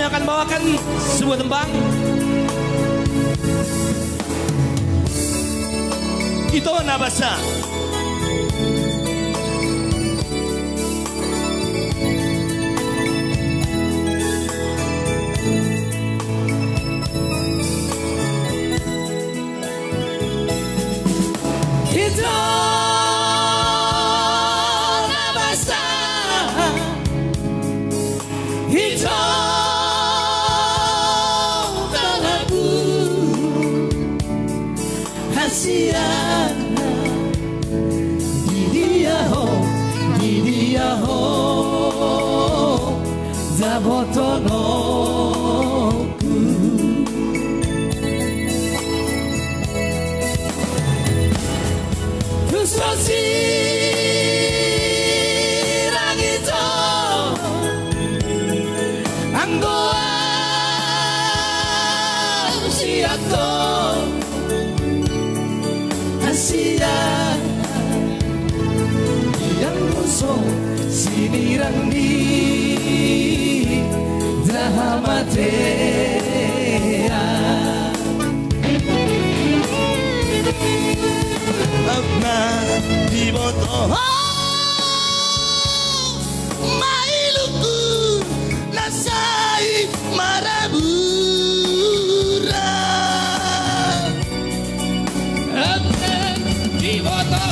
kami akan bawakan sebuah tembang. Ito nabasa. Ito nabasa. Ito talagu hasian di dia ho zabotonoku kusosi rangito anggoa siako Asia yang musuh sinirang di Dahamatea Magna di boto mailuku nasai marabura Magna di boto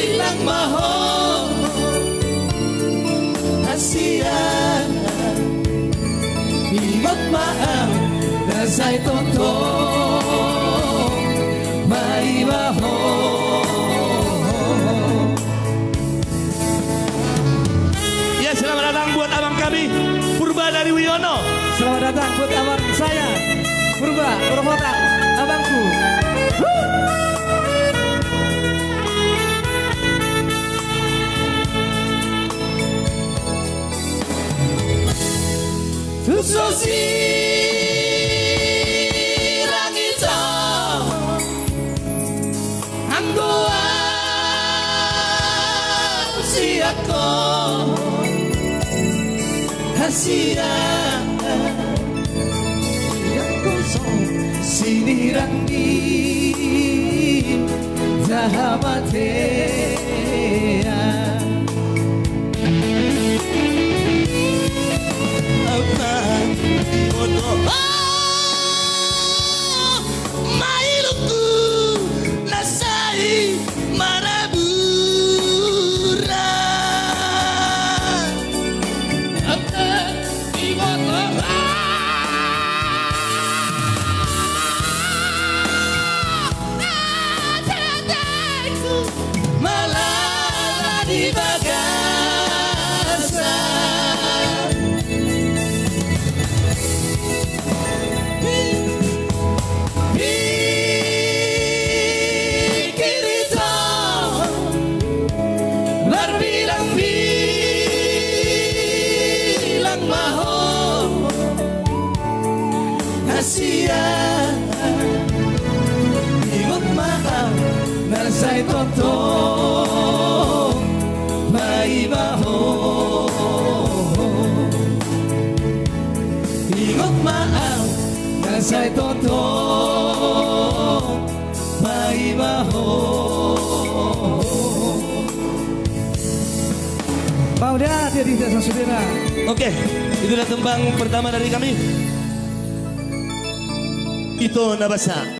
bilang maho Asia imot maang nasay tonto may maho. Ya, selamat datang buat abang kami Purba dari Wiono. Selamat datang buat abang saya Purba Purwota, abangku. Susi rangito anggoa siako hasia yang kosong sinirang di Dahamatea mailuku nasai marabura di boto malala di bagasa Asia ingot maang nasay tonto may baho ingot maang nasay tonto may baho. Paudah jadi desa saudara. Oke, itulah tembang pertama dari kami. Ito nabasa.